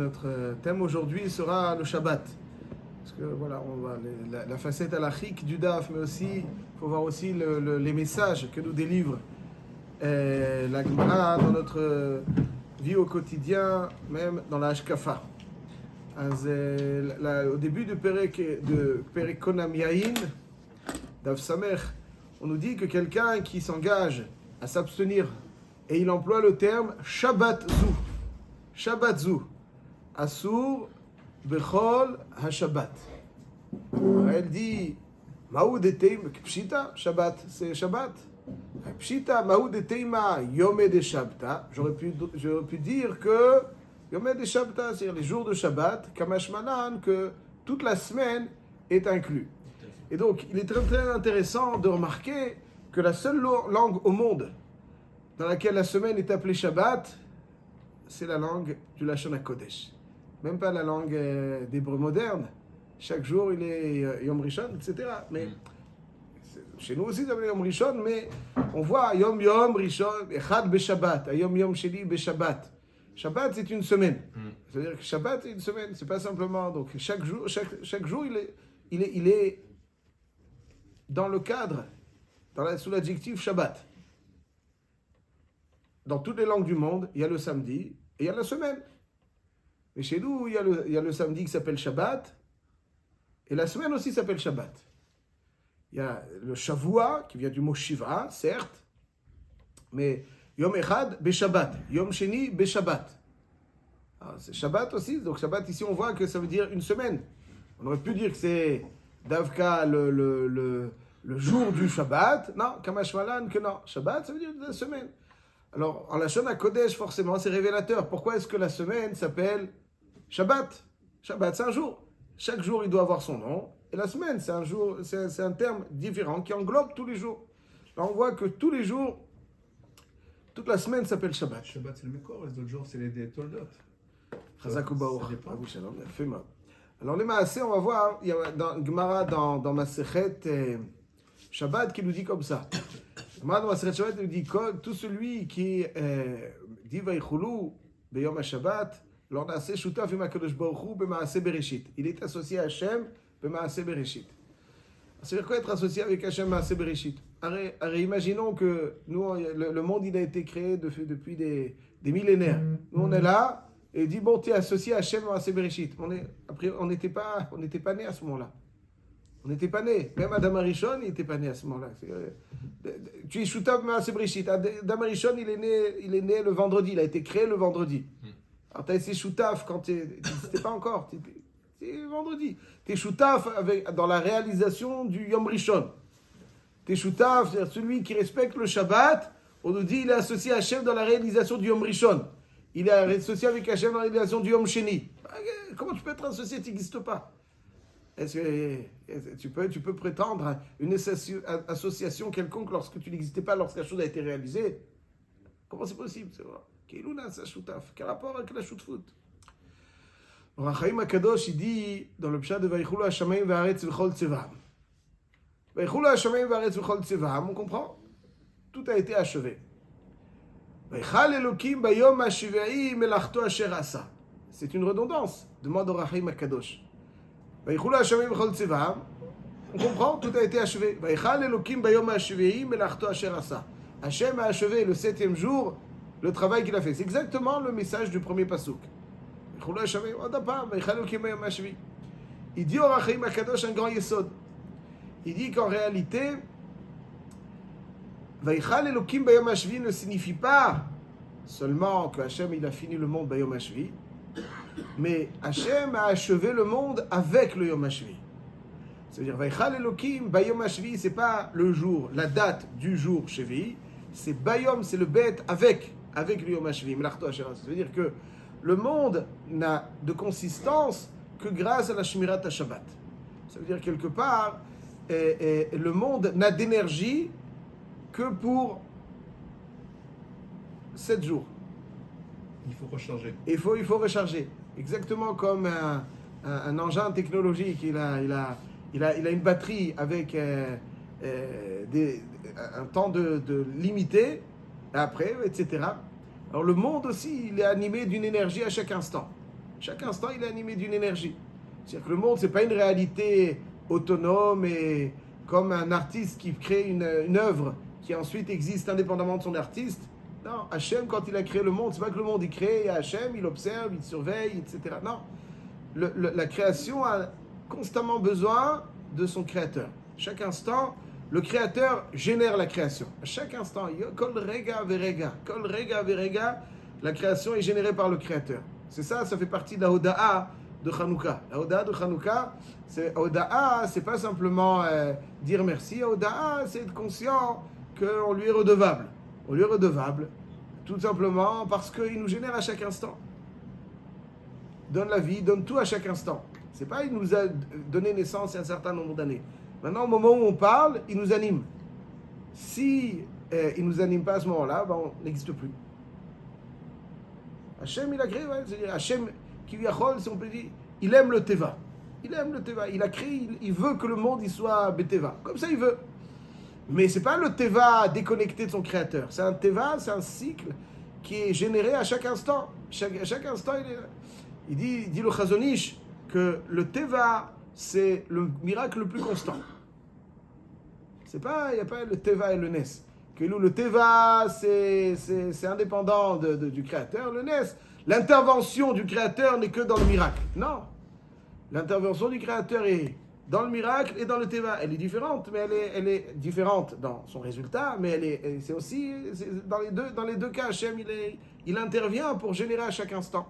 Notre thème aujourd'hui sera le Shabbat. Parce que voilà, on va la facette halachique du DAF, mais aussi, il faut voir aussi les messages que nous délivre la Gemara dans notre vie au quotidien, même dans la Hashkafa. Au début de Perek Konam Yain, Daf Samech, on nous dit que quelqu'un qui s'engage à s'abstenir, et il emploie le terme Shabbat Zu. Shabbat Zu. Asur Bechol HaShabbat. Elle dit Maoud eteim Pshita, Shabbat, c'est Shabbat. Pshita, Maoud eteima Yom de Shabta. J'aurais pu dire que Yom de Shabta, c'est-à-dire les jours de Shabbat, Kamash Manan, que toute la semaine est inclus. Et donc, il est très, très intéressant de remarquer que la seule langue au monde dans laquelle la semaine est appelée Shabbat, c'est la langue du Lashon HaKodesh. Même pas la langue d'hébreu moderne. Chaque jour, il est Yom Rishon, etc. Mais chez nous aussi, ça s'appelle Yom Rishon, mais on voit Yom Rishon, Echad Beshabbat, Yom Sheni Beshabbat. Shabbat, c'est une semaine. C'est-à-dire que Shabbat, c'est une semaine, c'est pas simplement. Donc chaque jour il est dans le cadre, sous l'adjectif Shabbat. Dans toutes les langues du monde, il y a le samedi et il y a la semaine. Mais chez nous, il y a le samedi qui s'appelle Shabbat, et la semaine aussi s'appelle Shabbat. Il y a le Shavua, qui vient du mot Shiva, certes, mais Yom Echad Beshabbat, Yom Sheni Beshabbat. Alors, c'est Shabbat aussi, donc Shabbat ici on voit que ça veut dire une semaine. On aurait pu dire que c'est Davka le jour du Shabbat, non, Kamash Malan, que non, Shabbat ça veut dire la semaine. Alors, en Lashon HaKodesh, forcément, c'est révélateur. Pourquoi est-ce que la semaine s'appelle Shabbat? Shabbat, c'est un jour. Chaque jour, il doit avoir son nom. Et la semaine, c'est un jour, c'est un terme différent qui englobe tous les jours. Là, on voit que tous les jours, toute la semaine s'appelle Shabbat. Shabbat, c'est le Mekor, les autres jours, c'est les Toldot. Chazak u'Baruch. Alors, les Maaseh, on va voir, il y a dans Gemara, dans Masechet Shabbat, qui nous dit comme ça. Dans Masechet Shabbat, il nous dit tout celui qui dit Vaychulu beyom HaShabbat, lors d'Aseh Shutaf im HaKadosh Baruch Hu b'Maaseh Bereshit. Il est associé à Hashem b'Maaseh Bereshit. C'est-à-dire quoi être associé avec Hashem b'Maaseh Bereshit? Imaginons que nous, le monde il a été créé depuis des millénaires. Nous on est là et il dit bon, tu es associé à Hashem b'Maaseh Bereshit. On n'était pas né à ce moment-là. On n'était pas né. Même Adam Arishon, il n'était pas né à ce moment-là. Tu es Shutaf b'Maaseh Bereshit. Adam Arishon, il est né le vendredi. Il a été créé le vendredi. Alors, tu as essayé Shutaf quand tu n'existais pas encore. C'est vendredi. Tu es Shutaf dans la réalisation du Yom Rishon. Tu es Shutaf, c'est-à-dire celui qui respecte le Shabbat. On nous dit il est associé à Hashem dans la réalisation du Yom Rishon. Il est associé avec Hashem dans la réalisation du Yom Sheni. Comment tu peux être associé? Tu n'existes pas. Est-ce que tu peux prétendre à une association quelconque lorsque tu n'existais pas, lorsque la chose a été réalisée? Comment c'est possible? C'est vrai. Quel rapport avec la Shutfut? Rachaim HaKadosh, il dit dans le Pshat de Vaychulu HaShamayim V'Haaretz V'chol Tzevam. Vaychulu HaShamayim V'Haaretz V'chol Tzevam, on comprend? Tout a été achevé. Vaychal Elokim Bayom HaShiva'i Melachto Asher Asa. C'est une redondance, demande au Rachaim HaKadosh. Vaychulu HaShamayim V'chol Tzevam, on comprend? Tout a été achevé. Vaychal Elokim Bayom HaShiva'i Melachto Asher Asa. Hashem a achevé le 7e jour le travail qu'il a fait. C'est exactement le message du premier pasuk. Il dit au Rachaim HaKadosh un grand yesod. Il dit qu'en réalité, Vaychal Elokim Bayom HaShvi ne signifie pas seulement que Hashem il a fini le monde Bayom HaShvi, mais Hashem a achevé le monde avec le Yom HaShvi. C'est-à-dire Vaychal Elokim Bayom HaShvi, c'est pas le jour, la date du jour Shvi, c'est Bayom, c'est le bête avec le Yom HaShvi, Melachto Asher Asa. Ça veut dire que le monde n'a de consistance que grâce à la Shmirat HaShabbat. Ça veut dire quelque part, le monde n'a d'énergie que pour 7 jours. Il faut recharger. Il faut recharger. Exactement comme un engin technologique. Il a une batterie avec un temps de limité, après, etc. Alors le monde aussi, il est animé d'une énergie à chaque instant. Chaque instant, il est animé d'une énergie. C'est-à-dire que le monde, ce n'est pas une réalité autonome et comme un artiste qui crée une œuvre qui ensuite existe indépendamment de son artiste. Non, Hachem, quand il a créé le monde, c'est pas que le monde il crée, il y a Hachem, il observe, il surveille, etc. Non. La création a constamment besoin de son créateur. Chaque instant, le créateur génère la création. À chaque instant, kol rega verega, la création est générée par le créateur. C'est ça, ça fait partie de la Hoda'a de Hanouka. La Hoda'a de Hanouka, c'est pas simplement dire merci. Hoda'a, c'est être conscient qu'on lui est redevable. On lui est redevable, tout simplement parce qu'il nous génère à chaque instant. Donne la vie, donne tout à chaque instant. C'est pas il nous a donné naissance il y a un certain nombre d'années. Maintenant, au moment où on parle, il nous anime. Si il nous anime pas à ce moment-là, ben, on n'existe plus. Hachem, il a créé, ouais, c'est-à-dire Hachem, si on peut dire, il aime le Teva. Il aime le Teva. Il a créé, il veut que le monde il soit Beteva. Comme ça, il veut. Mais c'est pas le Teva déconnecté de son créateur. C'est un Teva, c'est un cycle qui est généré à chaque instant. À chaque instant, il dit le Chazon Ish que le Teva, c'est le miracle le plus constant. Il n'y a pas le Teva et le Nes. Que le Teva, c'est indépendant du créateur. Le Nes, l'intervention du créateur n'est que dans le miracle. Non. L'intervention du créateur est dans le miracle et dans le Teva. Elle est différente, mais elle est différente dans son résultat, mais c'est aussi, dans les deux cas, Hachem, il intervient pour générer à chaque instant.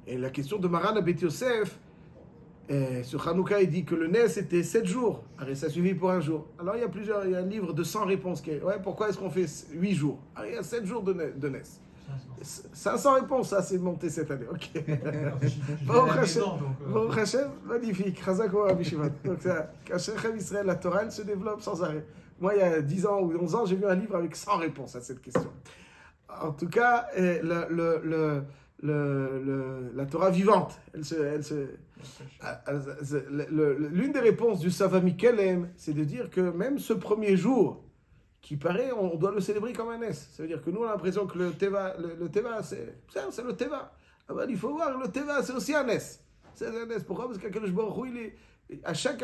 Et la question de Maran Abet Yosef, sur Hanouka, il dit que le Nes était 7 jours. Alors, ça suffit pour un jour. Alors, il y a un livre de 100 réponses. Pourquoi est-ce qu'on fait 8 jours? Alors, il y a 7 jours de Nes. 500 réponses, ça c'est monté cette année. Ok. Baruch Hashem, magnifique. Chazak ou Rabbi Shimon. Donc, Hachem Israël, la Torah, elle se développe sans arrêt. Moi, il y a 10 ans ou 11 ans, j'ai vu un livre avec 100 réponses à cette question. En tout cas, la Torah vivante, l'une des réponses du Sava Mikelem, c'est de dire que même ce premier jour, qui paraît, on doit le célébrer comme un Nes. Ça veut dire que nous, on a l'impression que le Teva, c'est le Teva. Ah ben, il faut voir, le Teva, c'est aussi un Nes. C'est un Nes. Pourquoi? Parce qu'Akadosh Baruch Hu, à chaque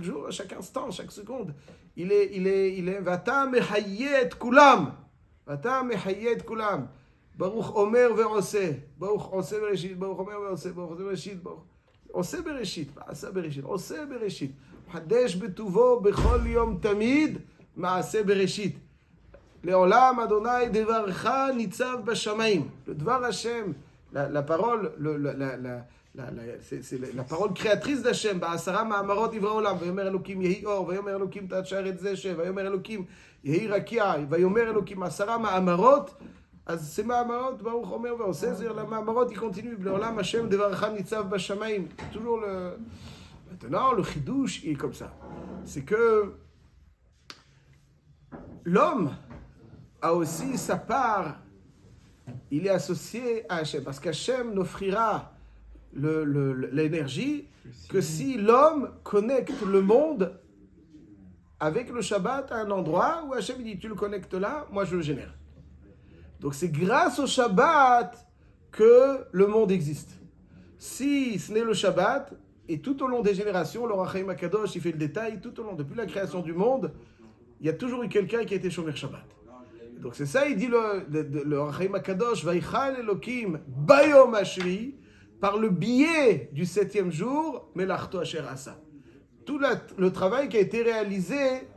jour, à chaque instant, chaque seconde, il est Vata mechayet kulam. Vata mechayet kulam. Baruch Omer ve'oseh. Baruch oseh bereshit. Baruch Omer ve'oseh. Baruch oseh bereshit. Oseh bereshit. Asa bereshit. Oseh bereshit. חדש בטובו בכל יום תמיד מעשה בראשית. לעולם אדוני דברך ניצב בשמיים. Le דבר Hashem, la parole, c'est la parole créatrice d'Hachem. בעשרה מאמרות יברא עולם. ויאמר אלוקים יהי אור, ויאמר אלוקים תעשרת את זה שב, ויאמר אלוקים יהי רקיע, ויאמר אלוקים 10 מאמרות. אז זה מאמרות, ברוך אומר ועושה זה, למאמרות היא continue. לעולם Hashem דברך ניצב בשמיים. toujours le... Maintenant, le chidouche est comme ça. C'est que l'homme a aussi sa part, il est associé à Hachem. Parce qu'Hachem n'offrira l'énergie que si l'homme connecte le monde avec le Shabbat à un endroit où Hachem dit, tu le connectes là, moi je le génère. Donc c'est grâce au Shabbat que le monde existe. Si ce n'est le Shabbat, et tout au long des générations, le Rachaim HaKadosh, il fait le détail, tout au long, depuis la création du monde, il y a toujours eu quelqu'un qui a été Shomer Shabbat. Donc c'est ça, il dit le Rachaim HaKadosh, Vaichal Elokim Bayom Hashvi, par le biais du 7e jour, Melachto Asher Asa. Tout le travail qui a été réalisé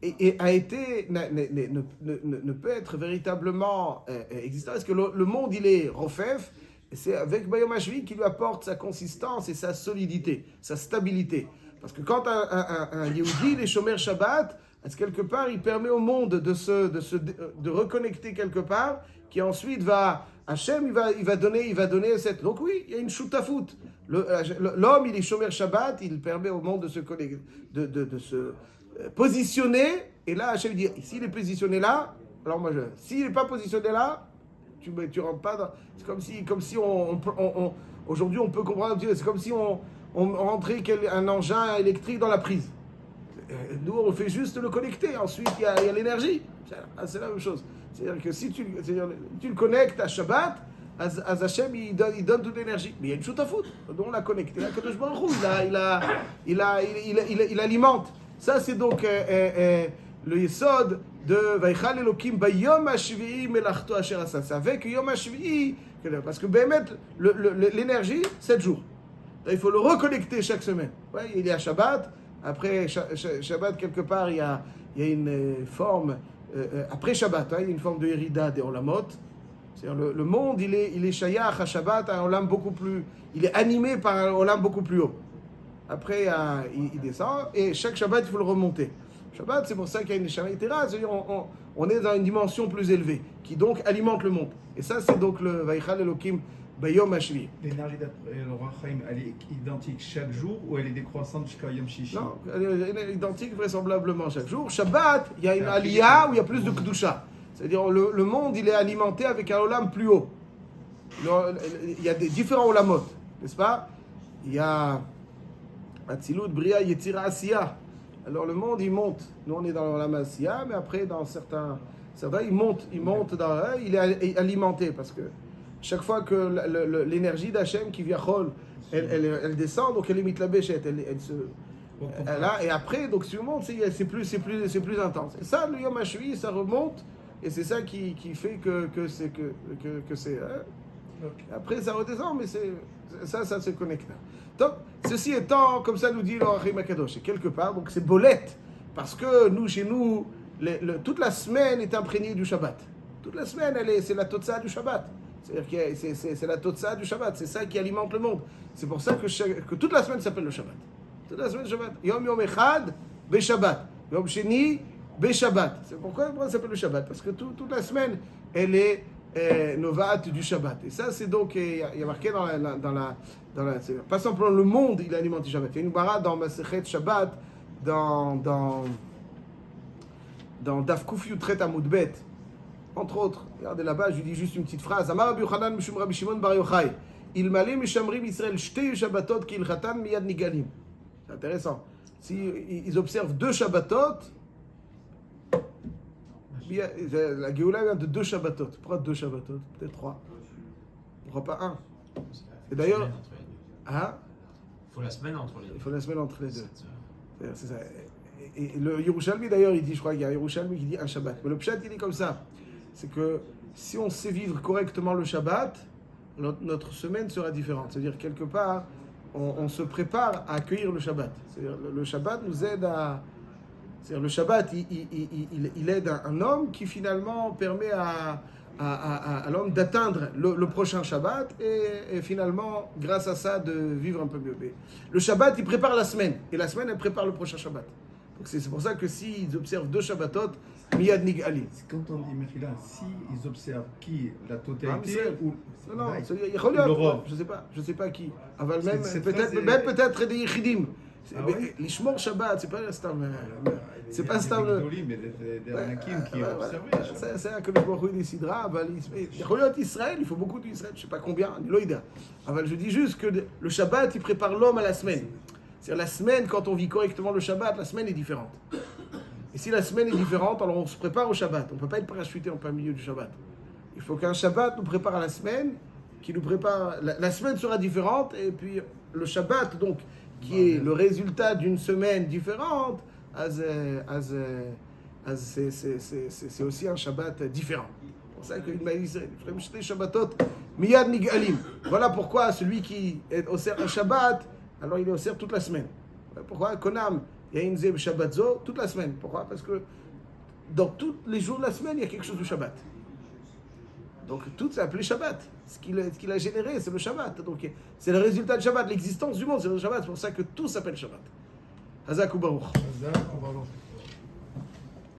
et a été, ne peut être véritablement existant. Parce que le monde, il est Rofef, et c'est avec Bayom Hashvi qui lui apporte sa consistance et sa solidité, sa stabilité. Parce que quand un Yehudi est Shomer Shabbat, quelque part, il permet au monde de reconnecter quelque part, qui ensuite va... Hachem, il va donner cette... Donc oui, il y a une shoutafout. L'homme, il est Shomer Shabbat, il permet au monde de se connecter, de se positionner. Et là, Hachem dit, s'il est positionné là, alors moi, s'il n'est pas positionné là, tu rentres pas dans... C'est comme si aujourd'hui on peut comprendre, c'est comme si on rentrait un engin électrique dans la prise. Nous on fait juste le connecter, ensuite il y a l'énergie. C'est la même chose. C'est-à-dire que si tu le connectes à Shabbat, אז Hachem, il donne toute l'énergie. Mais il y a une shoot-à-foot, donc on l'a connecté. Là, Kadosh Baruch Hu, il alimente. Ça, c'est donc le Yesod de Vaichal Elokim Bayom HaShvi'i Melachto Asher Asa. C'est avec Yom HaShvi'i, parce que Bémet, l'énergie, 7 jours. Il faut le reconnecter chaque semaine. Ouais, il y a Shabbat. Après Shabbat, quelque part, il y a une forme. Après Shabbat, il y a une forme de Yerida des Olamot. C'est-à-dire le monde, il est Shayach à Shabbat, un Olam beaucoup plus. Il est animé par un Olam beaucoup plus haut. Après, il descend et chaque Shabbat, il faut le remonter. Shabbat, c'est pour ça qu'il y a une Neshama Yetera, c'est-à-dire on est dans une dimension plus élevée qui donc alimente le monde. Et ça, c'est donc le Vaichal Elokim Bayom HaShvi'i. L'énergie d'après le Roi Chaim, elle est identique chaque jour ou elle est décroissante jusqu'à Yom Shishi? Non, elle est identique vraisemblablement chaque jour. Shabbat, il y a une aliyah où il y a plus de Kedusha. C'est-à-dire le monde, il est alimenté avec un olam plus haut. Il y a des différents olamot, n'est-ce pas? Il y a Atzilut, Bria, Yetzira, Asiya. Alors le monde, il monte. Nous, on est dans l'olam Asiya, mais après, dans certains il monte il est alimenté parce que chaque fois que l'énergie d'Hachem qui vient elle descend, donc elle émite la béchette, elle se... Là, et après, donc si on monte, c'est plus intense. Et ça, le Yom HaShvi'i, ça remonte. Et c'est ça qui fait que c'est hein? Okay. Après ça redescend, mais ça se connecte. Donc, ceci étant, comme ça nous dit le Rachim Akadosh, quelque part, donc c'est bolette, parce que nous, chez nous, toute la semaine est imprégnée du Shabbat. Toute la semaine, c'est la totsa du Shabbat. C'est-à-dire que c'est la totsa du Shabbat, c'est ça qui alimente le monde. C'est pour ça que toute la semaine s'appelle le Shabbat. Toute la semaine, Shabbat. Yom Echad, Be Shabbat. Yom Sheni, Shabbat. C'est pourquoi ça s'appelle le Shabbat? Parce que toute la semaine, elle est novat du Shabbat. Et ça, c'est donc, il y a marqué dans la pas simplement le monde, il alimente du Shabbat. Il y a une bara dans Masechet Shabbat, dans Daf Kuf Yutret Amud Bet, entre autres. Regardez là-bas, je lui dis juste une petite phrase. Amar Rabbi Yochanan Mishum Rabbi Shimon Bar Yochai. Il malé mishamrim Israël shtei Shabbatot ki ilchatan miyad nigalim. C'est intéressant. Si ils observent 2 Shabbatot, la Géoula vient de 2 Shabbatot. Pourquoi 2 Shabbatot? Peut-être 3. Pourquoi pas 1? Et d'ailleurs, il faut la semaine entre les deux. Il faut la semaine entre les deux. C'est ça. Et le Yerushalmi d'ailleurs, il dit, je crois qu'il y a un Yerushalmi qui dit un Shabbat. Mais le Pshat, il est comme ça. C'est que si on sait vivre correctement le Shabbat, notre semaine sera différente. C'est-à-dire, quelque part, on se prépare à accueillir le Shabbat. C'est-à-dire, le Shabbat nous aide à... C'est-à-dire, le Shabbat, il aide un homme qui finalement permet à l'homme d'atteindre le prochain Shabbat et finalement, grâce à ça, de vivre un peu mieux. Le Shabbat, il prépare la semaine. Et la semaine, elle prépare le prochain Shabbat. Donc c'est pour ça que s'ils observent 2 Shabbatot, Miyad Nigali. Quand on dit Mechila, s'ils observent qui? La totalité ou non, l'Europe? Je sais pas qui. Peut-être des Yichidim. Les Shmor Shabbat, c'est pas Stam. C'est pas Stam. Des Anakim qui ont observé. C'est un que le Baruch Hu décidera. Israël, il faut beaucoup d'Israël, je sais pas combien, Loïda. Je dis juste que le Shabbat, il prépare l'homme à la semaine. C'est-à-dire la semaine, quand on vit correctement le Shabbat, la semaine est différente. Et si la semaine est différente, alors on se prépare au Shabbat. On ne peut pas être parachuté en plein milieu du Shabbat. Il faut qu'un Shabbat nous prépare à la semaine, qui nous prépare... La semaine sera différente, et puis le Shabbat, donc, qui est le résultat d'une semaine différente, c'est aussi un Shabbat différent. C'est pour ça qu'il m'a dit, Shabbatot, miyad nigalim. Voilà pourquoi celui qui est au un Shabbat, alors il est au cerf toute la semaine. Pourquoi? Konam, il y a une zeb Shabbatzo toute la semaine. Pourquoi? Parce que dans tous les jours de la semaine, il y a quelque chose du Shabbat. Donc tout c'est appelé Shabbat. Ce qu'il a généré, c'est le Shabbat. Donc c'est le résultat du Shabbat, l'existence du monde, c'est le Shabbat. C'est pour ça que tout s'appelle Shabbat. Hazak ou Baruch.